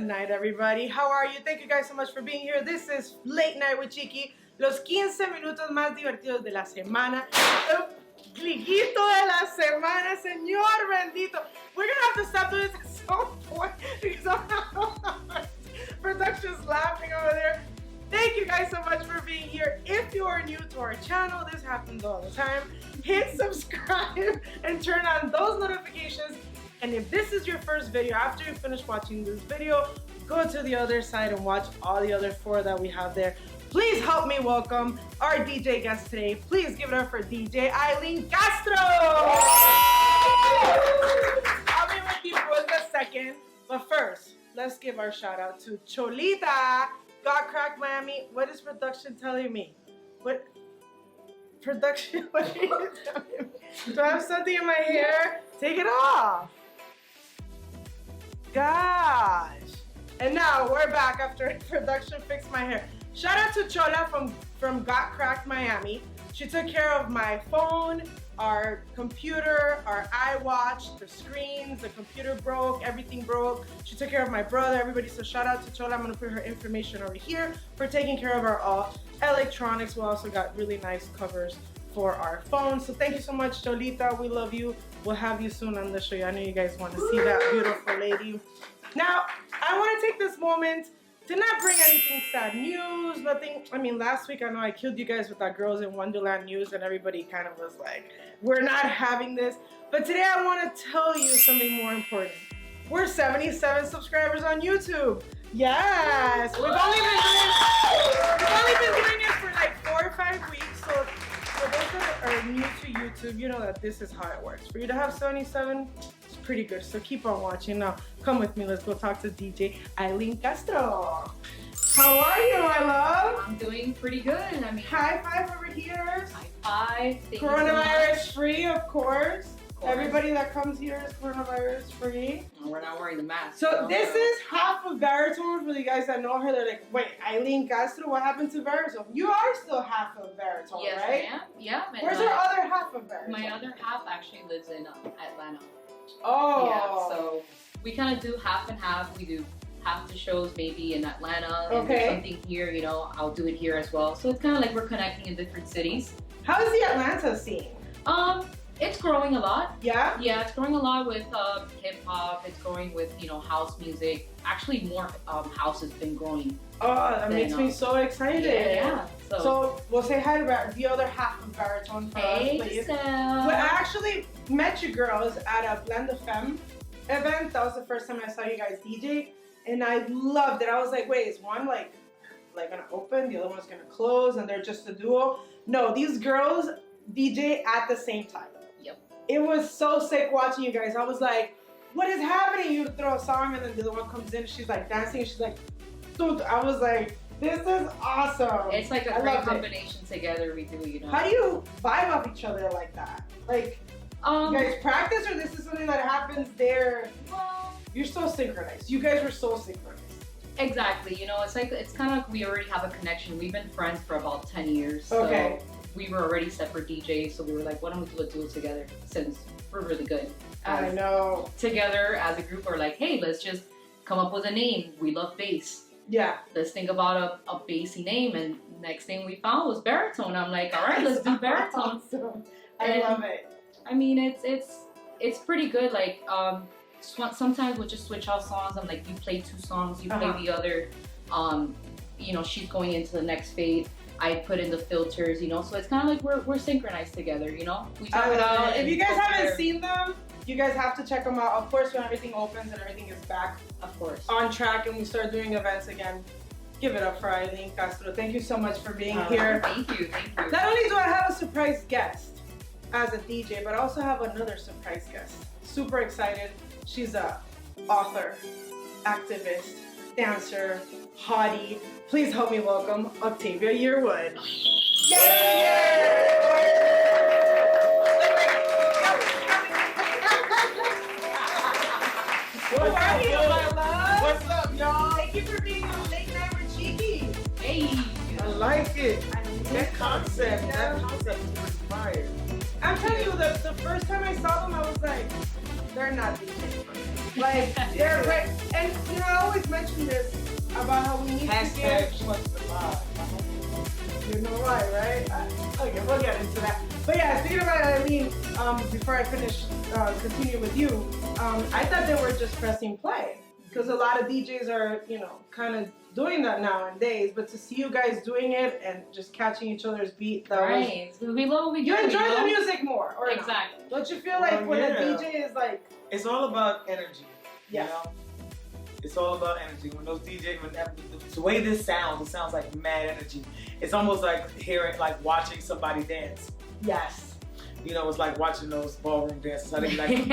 night, everybody. How are you? Thank you guys so much for being here. This is Late Night with Chicky, los 15 minutos más divertidos de la semana. El cliquito de la semana, señor bendito. We're gonna have to stop doing this at some point because production's laughing over there. Thank you guys so much for being here. If you are new to our channel, this happens all the time. Hit subscribe and turn on those notifications. And if this is your first video, after you finish watching this video, go to the other side and watch all the other 4 that we have there. Please help me welcome our DJ guest today. Please give it up for DJ Aileen Castro. I'll be with you for a second. But first, let's give our shout out to Cholita. Got Cracked Miami. What is production telling me? What? Production? What are you telling me? Do I have something in my hair? Take it off. Gosh. And now we're back after production fixed my hair. Shout out to Chola from Got Cracked Miami. She took care of my phone, our computer, our iWatch, the screens, the computer broke, everything broke. She took care of my brother, everybody. So shout out to Chola. I'm gonna put her information over here for taking care of our electronics. We also got really nice covers for our phones. So thank you so much, Cholita. We love you. We'll have you soon on the show. I know you guys want to see that beautiful lady. Now, I want to take this moment to not bring anything sad news, nothing. I mean, last week I know I killed you guys with that Girls in Wonderland news and everybody kind of was like, we're not having this. But today I want to tell you something more important. We're 77 subscribers on YouTube. Yes, we've only been doing it for like 4 or 5 weeks. So for those that are new to YouTube, you know that this is how it works. For you to have 77, it's pretty good. So keep on watching. Now, come with me. Let's go talk to DJ Aileen Castro. How are you, my love? I'm doing pretty good. I mean, high five over here. high five. Coronavirus free, of course. Everybody that comes here is coronavirus free. We're not wearing the mask. So this is half of baritone. For the guys that know her, they're like, wait, Aileen Castro, what happened to baritone? You are still half of baritone, yes, right? Yes, yeah. Where's your other half of baritone? My other half actually lives in Atlanta. Oh. Yeah, so we kind of do half and half. We do half the shows maybe in Atlanta. And there's something here, you know, I'll do it here as well. So it's kind of like we're connecting in different cities. How is the Atlanta scene? It's growing a lot. Yeah? Yeah, it's growing a lot with hip hop. It's growing with, you know, house music. Actually, more house has been growing. Oh, that makes me so excited. Yeah. So we'll say hi to the other half of baritone for us, please. Well, I actually met you girls at a Blend of Femme event. That was the first time I saw you guys DJ, and I loved it. I was like, wait, is one like gonna open, the other one's gonna close, and they're just a duo? No, these girls DJ at the same time. It was so sick watching you guys. I was like, what is happening? You throw a song and then the other one comes in and she's like dancing and she's like, dude. I was like, this is awesome. It's like a great combination together we do, you know. How do you vibe off each other like that? Like, you guys practice or this is something that happens there? Well, you're so synchronized. You guys were so synchronized. Exactly. You know, it's kind of like we already have a connection. We've been friends for about 10 years. Okay. So we were already separate DJs, so we were like, why don't we do a duo together since we're really good. I know. Together as a group, we're like, hey, let's just come up with a name. We love bass. Yeah. Let's think about a bassy name, and next thing we found was baritone. I'm like, all right, let's do baritone. Awesome. I love it. I mean, it's pretty good. Like, sometimes we'll just switch out songs. I'm like, you play 2 songs, you play the other. You know, she's going into the next fade. I put in the filters, you know, so it's kind of like we're synchronized together, you know. We talk it out. If you guys haven't seen them, you guys have to check them out. Of course, when everything opens and everything is back, of course, on track, and we start doing events again, give it up for Aileen Castro. Thank you so much for being here. Thank you, thank you. Not only do I have a surprise guest as a DJ, but I also have another surprise guest. Super excited. She's a author, activist, dancer, hottie. Please help me welcome Octavia Yearwood. Yay! How are you, my love? What's up, y'all? Thank you for being on Late Night with Chicky. Hey! I like it. That concept is fire. I'm telling you, the first time I saw them, I was like, they're not DJs. Like, they're great. And, you know, I always mention this about how we need to get... Trust the vibe. You know why, right? Okay, we'll get into that. But yeah, speaking about Aileen, before I continue with you, I thought they were just pressing play. Because a lot of DJs are, you know, kind of doing that nowadays. But to see you guys doing it and just catching each other's beat, that was... We love what we do. You enjoy the music more, or exactly. Not? Don't you feel like when a DJ is like... It's all about energy, yeah. You know? It's all about energy. When those DJs, the way this sounds, it sounds like mad energy. It's almost like hearing, like watching somebody dance. Yes. You know, it's like watching those ballroom dances. How they be like...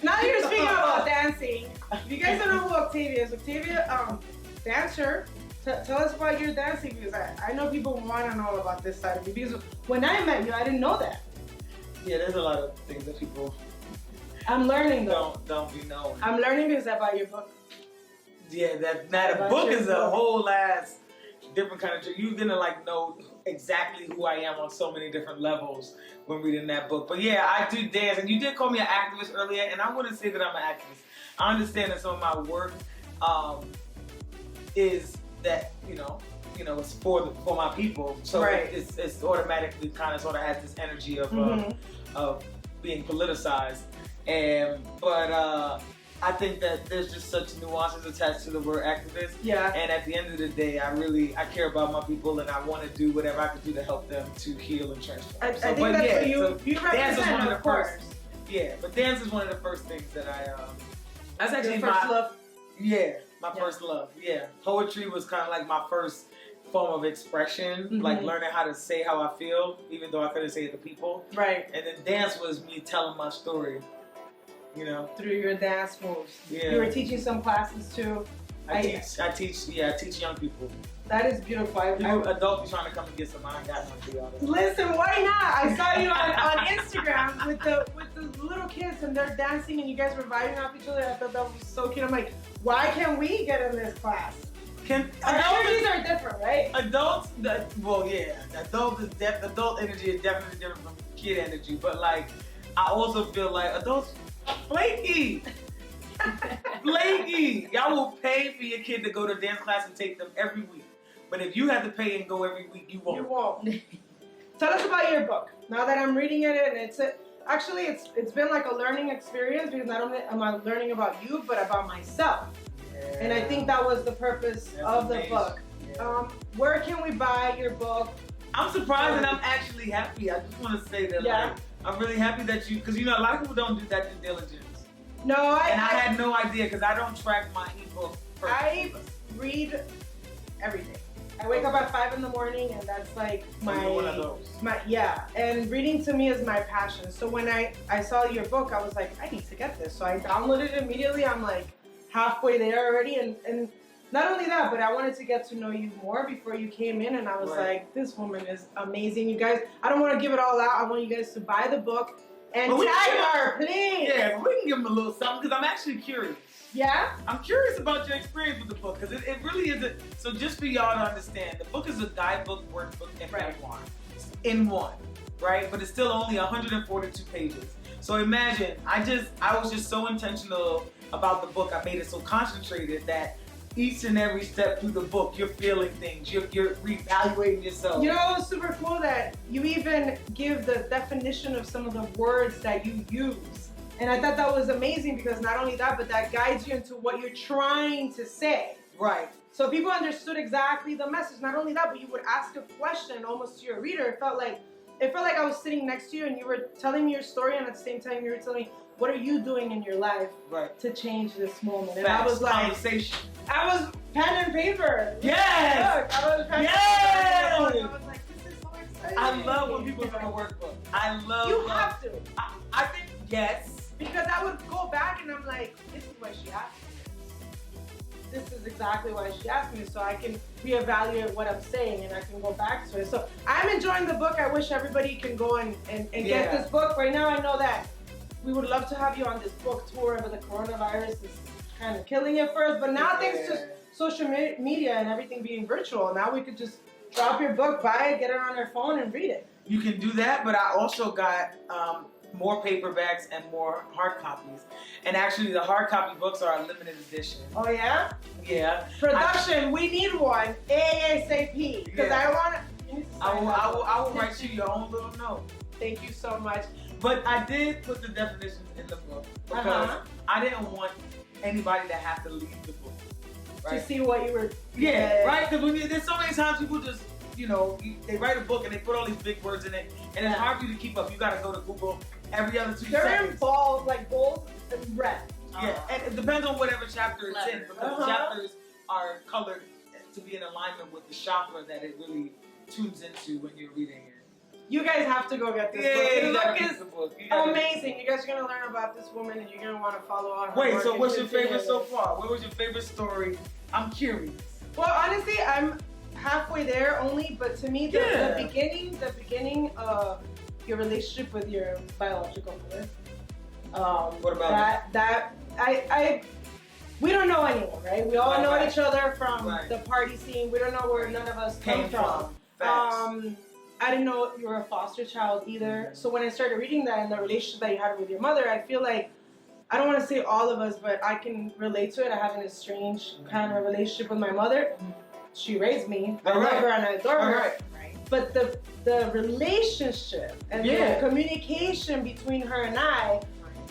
Now you're speaking about dancing. If you guys don't know who Octavia is, Octavia, dancer. Tell us about your dancing, because I know people want to know about this side of you. Because when I met you, I didn't know that. Yeah, there's a lot of things that people... I'm learning though. Don't be knowing. I'm learning because I bought your book. Yeah, a book is a whole ass different kind of... You're gonna like know exactly who I am on so many different levels when reading that book. But yeah, I do dance, and you did call me an activist earlier, and I wouldn't say that I'm an activist. I understand that some of my work is that it's for my people, so right. it's automatically kind of sort of has this energy of being politicized. But I think that there's just such nuances attached to the word activist. Yeah. And at the end of the day, I care about my people, and I want to do whatever I can do to help them to heal and transform. I think that's what you represent, dance is one of the course. first. Yeah, but dance is one of the first things that that's actually your first love. Yeah, my first love. Yeah, poetry was kind of like my first form of expression, like learning how to say how I feel, even though I couldn't say it to people. Right. And then dance was me telling my story. You know, through your dance moves. Yeah. You were teaching some classes too. I teach young people. That is beautiful. Adults trying to come and get some. I ain't got nothing for y'all. Listen, why not? I saw you on Instagram with the little kids, and they're dancing, and you guys were vibing off each other. I thought that was so cute. I'm like, why can't we get in this class? Our energies are different, right? Adult energy is definitely different from kid energy, but like, I also feel like adults are flaky. Flaky. Y'all will pay for your kid to go to dance class and take them every week. But if you have to pay and go every week, you won't. You won't. Tell us about your book. Now that I'm reading it, and it's been like a learning experience, because not only am I learning about you, but about myself. Yeah. And I think that was the purpose of the book. Yeah. Where can we buy your book? I'm surprised and I'm actually happy. I just want to say that I'm really happy that because a lot of people don't do that due diligence. No, I had no idea, because I don't track my ebook. I read every day. I wake up at 5 in the morning, and that's like one of those. And reading to me is my passion. So when I saw your book, I was like, I need to get this. So I downloaded it immediately. I'm like halfway there already, and not only that, but I wanted to get to know you more before you came in, and I was like, this woman is amazing. You guys, I don't want to give it all out. I want you guys to buy the book and tag her, please. Yeah, we can give them a little something, because I'm actually curious. Yeah? I'm curious about your experience with the book, because it really isn't. So just for y'all to understand, the book is a guidebook, workbook, and memoir. In one, right? But it's still only 142 pages. So imagine, I was just so intentional about the book. I made it so concentrated that each and every step through the book, you're feeling things, you're reevaluating yourself. You know, it's super cool that you even give the definition of some of the words that you use. And I thought that was amazing, because not only that, but that guides you into what you're trying to say. Right. So people understood exactly the message. Not only that, but you would ask a question almost to your reader. It felt like I was sitting next to you, and you were telling me your story, and at the same time you were telling me, what are you doing in your life to change this moment? And I was like, conversation. I was pen and paper. Yes. Look, I was pen yes. and paper. I was like, this is so exciting. I love when people do a workbook. You have to. I think yes. Because I would go back and I'm like, this is why she asked me this. This is exactly why she asked me, so I can reevaluate what I'm saying, and I can go back to it. So I'm enjoying the book. I wish everybody can go and get this book. Right now, I know that we would love to have you on this book tour, but the coronavirus is kind of killing it for us. But now thanks to social media and everything being virtual, now we could just drop your book, buy it, get it on our phone, and read it. You can do that, but I also got more paperbacks and more hard copies. And actually, the hard copy books are a limited edition. Oh yeah? Yeah. Production, we need one ASAP because Yeah. I want. I will write you your own little note. Thank you so much. But I did put the definitions in the book because I didn't want anybody to have to leave the book. Right? To see what you were. Yeah, right? Because there's so many times people just, they write a book and they put all these big words in it, and it's hard for you to keep up. You got to go to Google every other 2 They're seconds. in bold, like bold and red. Yeah, and it depends on whatever chapter it's in, because the chapters are colored to be in alignment with the chakra that it really tunes into when you're reading it. You guys have to go get this book. Yeah, The you book gotta is read the book. amazing. You guys are gonna learn about this woman, and you're gonna want to follow on her Wait, work so and what's your continue favorite so it. far? What was your favorite story? I'm curious. Well, honestly, I'm halfway there only, but to me, the beginning of your relationship with your biological mother. What about that? We don't know anyone, right? We all know each other from the party scene. We don't know where none of us come from. I didn't know you were a foster child either. So when I started reading that and the relationship that you had with your mother, I feel like, I don't want to say all of us, but I can relate to it. I have an estranged kind of relationship with my mother. She raised me. I love her and I adore her. But the relationship and the communication between her and I,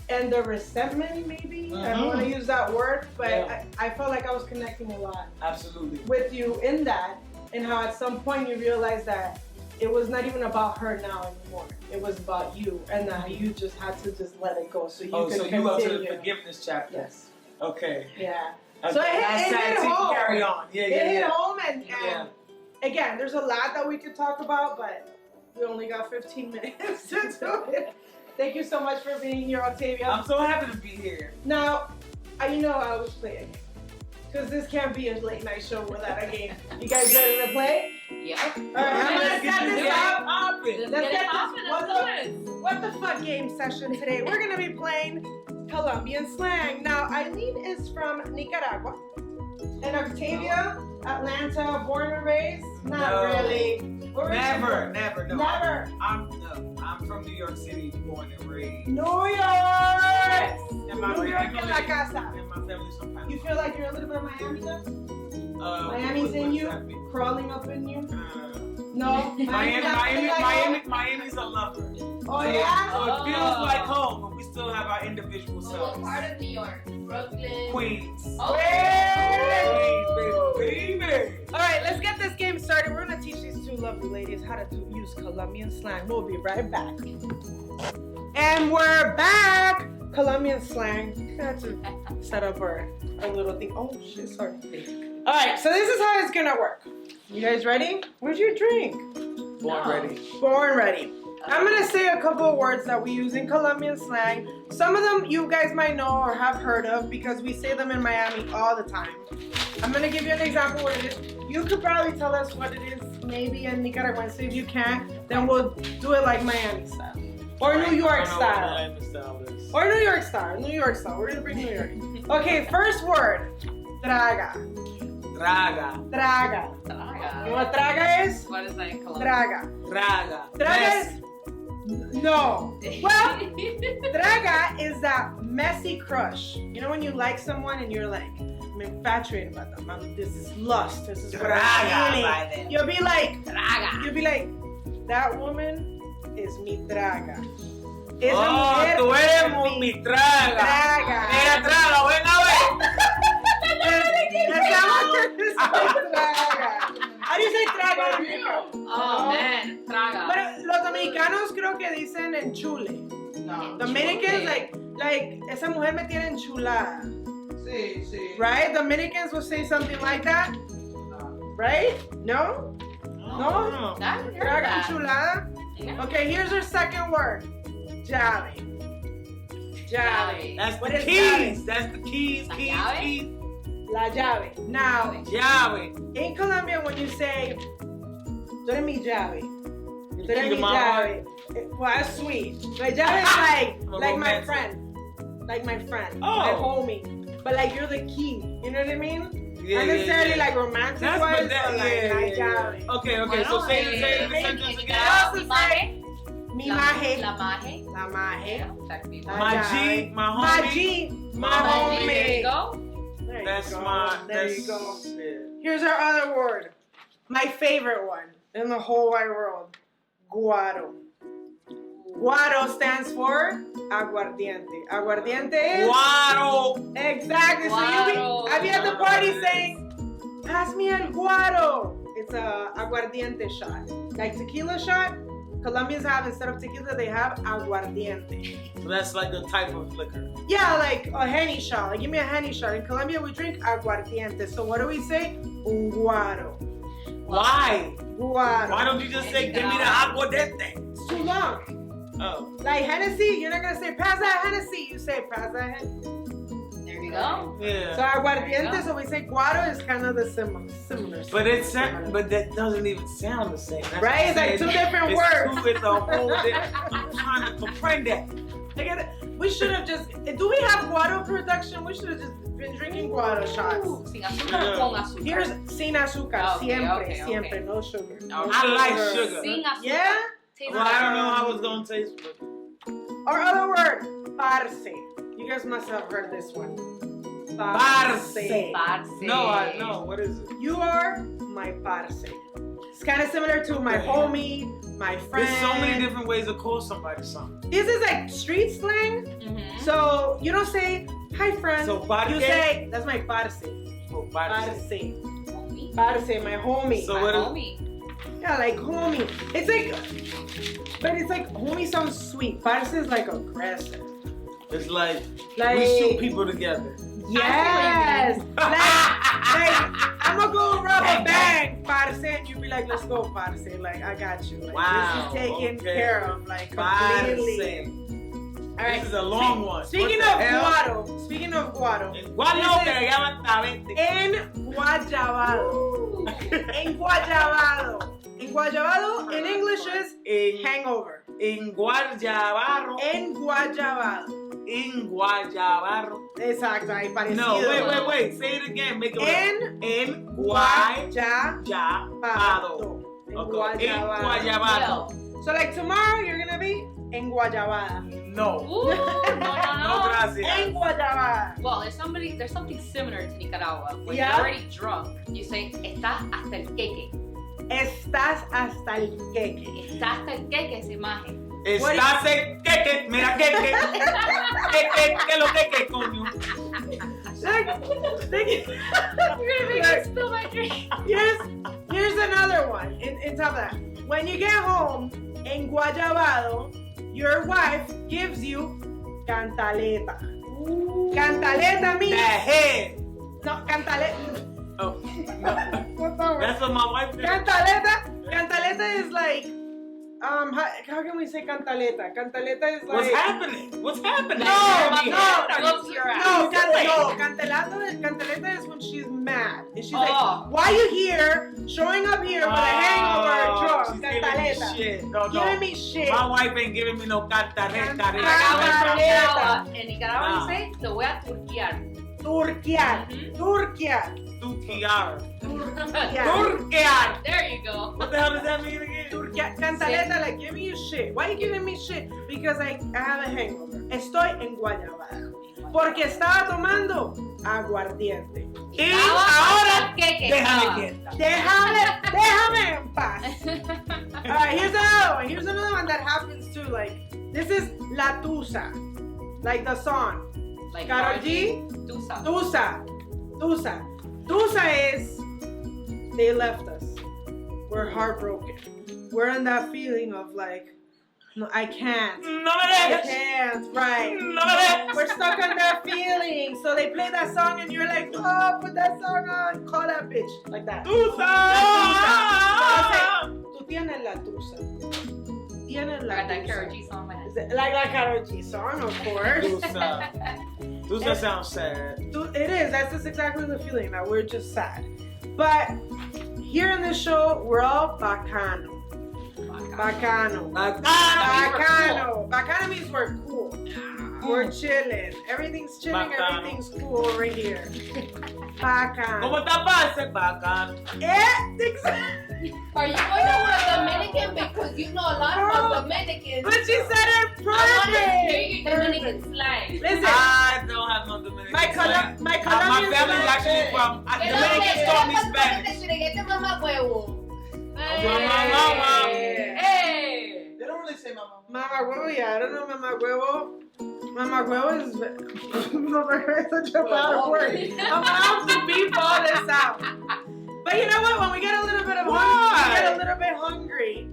and the resentment, maybe, I don't want to use that word, but I felt like I was connecting a lot with you in that, and how at some point you realized that it was not even about her now anymore. It was about you, and that you just had to just let it go so you could continue. you up to the forgiveness chapter. Yes. Okay. Yeah. Okay. So it hit home. Carry on. It hit home, and again, there's a lot that we could talk about, but we only got 15 minutes to do it. Thank you so much for being here, Octavia. I'm so happy to be here. Now, I always play a game. Because this can't be a late night show without a game. You guys ready to play? Yep. Alright, let's get this up. Let's get this What the fuck game session today. We're going to be playing Colombian Slang. Now, Aileen is from Nicaragua. And Octavia, Atlanta, born and raised? Not really. Never. Never. I'm from New York City, born and raised. New York! And my New York en la casa. And my family's from Panama. You feel like you're a little bit of Miami though? Miami's in you? Crawling up in you? No? Miami's a lover. Oh yeah? So it feels like home, but we still have our individual What selves. part of New York? Brooklyn? Queens. Oh. Baby. Alright, let's get this game started. We're gonna teach these two lovely ladies how to use Colombian slang. We'll be right back. And we're back! Colombian slang. I had to set up our little thing. Oh shit, sorry. Alright, so this is how it's gonna work. You guys ready? Where's your drink? Born ready. Born ready. I'm gonna say a couple of words that we use in Colombian slang. Some of them you guys might know or have heard of because we say them in Miami all the time. I'm gonna give you an example what it is. You could probably tell us what it is maybe in Nicaragua. If you can't, then we'll do it like Miami style. Or New York style. Or New York style. New York style. We're gonna bring New York. Okay, first word. Traga. Traga. Traga. Traga. You know what traga is? What is that in Colombia? Traga. Traga. Traga is... No. Well, traga is that messy crush. You know when you like someone and you're like, I'm infatuated about them. This is lust. This is what I'm feeling. You'll be like, Traga. you'll be like, that woman is mi traga. Tú eres mi traga. Traga. Mira, traga, ven a ver. How do you say traga in Mexico? Oh man, traga. Pero los dominicanos creo que dicen enchule. No. Dominicans like esa mujer me tiene enchulada. Sí, sí. Right? Dominicans will say something like that. Right? No? No? I haven't heard Traga that. enchulada? Yeah. Okay, here's our second word. Llave. Llave. That's What the is keys. That's the keys. La Keys. llave? Keys. La llave. Now, Llave. in Colombia, when you say, tú eres mi llave. Tú eres Key mi to my llave. Well, that's sweet. My llave is like my romantic. friend. Like my friend. Oh. My homie. But like you're the key. You know what I mean? Yeah, Not necessarily yeah. like romantic That's wise, that, but like yeah, my yeah, yeah. llave. Okay, Bueno, so say the maybe sentence you again. got mi madre. Mi maje. La maje. La maje. Yeah, that could be one. My G, my homie. My My homie. There you go. There you That's go. my. There That's, you go. Yeah. Here's our other word. My favorite one in the whole wide world. Guaro. Guaro stands for aguardiente. Aguardiente is... Guaro. Exactly. So I'll be at the party saying, pass me el guaro. It's a aguardiente shot. Like tequila shot, Colombians have, instead of tequila, they have aguardiente. So that's like a type of liquor. Yeah, like a Henny shot. Like, give me a Henny shot. In Colombia, we drink aguardiente. So what do we say? Un guaro. Why? Guaro. Why don't you just say, give me the aguardiente? It's too long. Oh. Like Hennessy, you're not going to say, pass that Hennessy. You say, pass that Hennessy. There you go. Yeah. So aguardiente, so we say guaro is kind of the similar. But but that doesn't even sound the same. That's Right? It's what I'm like two saying. different It's words. It's a whole I'm trying to comprehend that. I get it. We should have just. Do we have guaro production? We should have just been drinking guaro shots. Sin azúcar o con azúcar. Here's sin azúcar, Okay, siempre, okay, siempre, okay. no sugar. No I like sugar. Sin azúcar. Yeah? Tastes Well, I like- don't know how it's gonna taste. But Our other word, parce. You guys must have heard this one. Parce. Parce. no, I know. What is it? You are my parce. It's kind of similar to my Okay. homie, my friend. There's so many different ways to call somebody something. This is like street slang. Mhm. So you don't say, hi friend. So, parce. You say, that's my parce. Oh, parce. Parce. Homie. Parce, my homie. So My what is- homie. Yeah, like homie. It's like, but it's like homie sounds sweet. Parce is like aggressive. It's like, Like we shoot people together. Yes. like I'm gonna go rob a bank, parce, and you be like, let's go, parce. Like I got you. Like, Wow, this is taken okay. care of, like Parce. completely. All right. This is a long one. Speaking What of the hell? guaro, Guano This que is- llaman tabente. enguayabado. Enguayabado. Enguayabado in English is hangover. En Guayabarro. Enguayabado. En Guayabarro. Exacto, ahí parecido. No, wait. Say it again. Make it En Guayabado. Guayabado. Okay. En Guayabado. So like tomorrow you're gonna be en Guayabada. No. Ooh, no. No, gracias. En Guayabada. Well, there's something similar to Nicaragua. When Yeah? you're already drunk, you say, estás hasta el queque. Estás hasta el queque. Estás hasta el queque esa imagen. Estás en queque. Mira queque. ¿Qué lo queque, coño? Like, You're gonna make me spill my drink. here's another one. In top of that. When you get home en Guayabado, your wife gives you cantaleta. Cantaleta The means head. no cantaleta. Oh. What's that word? That's what my wife did. Cantaleta is like how can we say cantaleta? Cantaleta is like What's happening? What's happening? No, Go to your ass. Cantaleta is when she's mad. And she's Oh. like, why are you here, showing up here with a hangover drunk? She's giving me Cantaleta. shit. No. Giving me shit. My wife ain't giving me no cantareta. En Nicaragua you say, te voy a turquear. Turquear. Turquear. Tukiar. Turquear. Turquear. There you go. What the hell does that mean again? Turquear. Cantaleta, like giving you shit. Why are you giving me shit? Because I have a hangover. Estoy en Guayabada. Porque estaba tomando aguardiente. Y ahora, queque. déjame quieta. Déjame en paz. Alright, here's another one. Here's another one that happens too. Like, this is La Tusa. Like the song. Like Karol G. Tusa. Tusa is they left us. We're heartbroken. We're in that feeling of like, no, I can't. No me I dejes. can't, right. No me dejes. We're stuck on that feeling. So they play that song and you're like, oh, put that song on. Call that bitch. Like that. Tusa. Tú tienes la tusa. Tienes la Like that tusa. Karol G song, man. Like that Karol G song, of course. Tusa. Tusa sounds sad. It is. That's just exactly the feeling that we're just sad. But here in this show, we're all bacano. Bacano. Bacano means we're cool. We're chilling. Everything's chilling. Bacano. Everything's cool over here. Bacán. ¿Cómo está parce? Bacán. Are you going to a Dominican? Because you know a lot about Dominicans. But she said it I want to hear perfect. your Dominican slang. Listen, I don't have no Dominican my slang. my My Colombian family is slang actually is- from Dominicans taught me Spanish. Hey. They don't really say mama. Mama huevo, yeah, I don't know mama huevo. Mama huevo is mama huevo is such a bad word. I'm gonna have to beep all this out. But you know what? When we get a little bit of hungry, we get a little bit hungry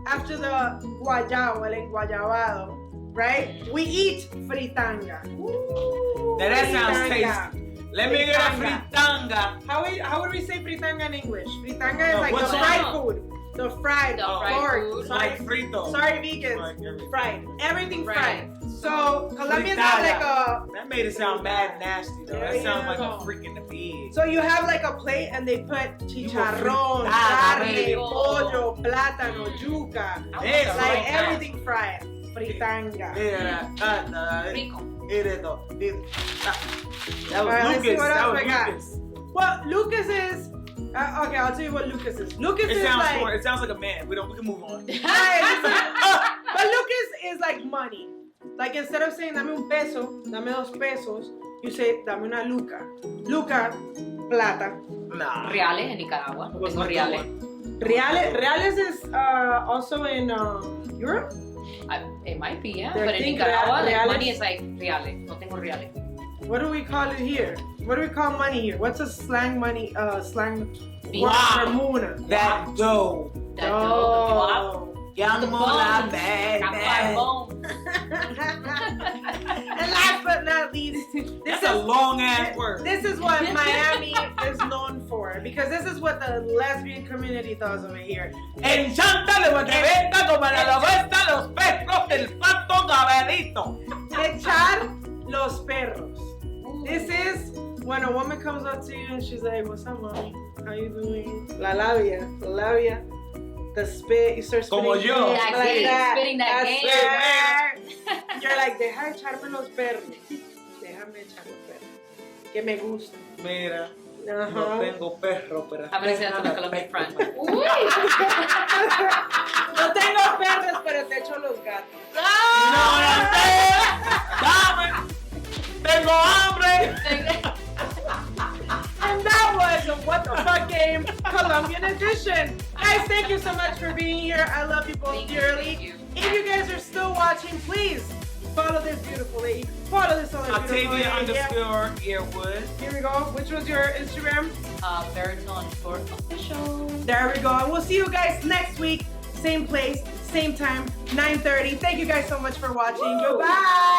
after the guayabo, el enguayabado, right? We eat fritanga. Now that sounds Fritanga. tasty. Let me get a fritanga. How would we say fritanga in English? Fritanga is No, like what's the that? fried food. The fried, The fried pork. food. Sorry, Like frito. sorry, vegans. Like everything. Fried. Everything Right. fried. So Colombians have like a. That made it sound mad nasty though. There That sounds you like go. a freaking the pig. So you have like a plate and they put chicharrón, fritada, carne, baby. pollo, plátano, yuca, Eso, like right there. everything fried. Fritanga. Rico. That was Alright, let's see Lucas. what That else was we got. Lucas. Well, Lucas is. Okay, I'll tell you what Lucas is. Lucas It is sounds like. more, it sounds like a man. We can move on. But Lucas is like money. Like instead of saying dame un peso, dame dos pesos, you say dame una luca. Luca, plata. Nah. Reales en Nicaragua. What's Tengo like reales. Reales is also in Europe. It might be, yeah. They're But in think Nicaragua, like reales. money is like reales. No tengo reales. What do we call it here? What do we call money here? What's a slang money? Slang word Wow. for muna? That dough. That Oh. Llamo la bad. Carbón. And last but not least, That's a long ass word. This is what Miami is known for because this is what the lesbian community does over here. Enchántale porque venta como la lobesta los perros del pato Gabrielito. Echar los perros. This is when a woman comes up to you and she's like, "What's up, mommy? How you doing?" La labia, the spit. You start spitting. Como yo. like That game, that. spitting that That's game. right. You're like, deja echarme los perros. Déjame echar los perros. Que me gusta. Mira, no Ajá. tengo perro, pero I'm gonna say that to my Colombian friend. No tengo perros, pero te echo los gatos. Dame. Tengo hambre. And that was a What the Fuck Game Colombian edition. Guys, thank you so much for being here. I love you both dearly. If you guys are still watching, please follow this beautiful lady. Follow this other beautiful lady. Octavia Yearwood. Here we go. Which was your Instagram? Baritone_official. There we go. And we'll see you guys next week. Same place, same time, 9:30. Thank you guys so much for watching. Goodbye.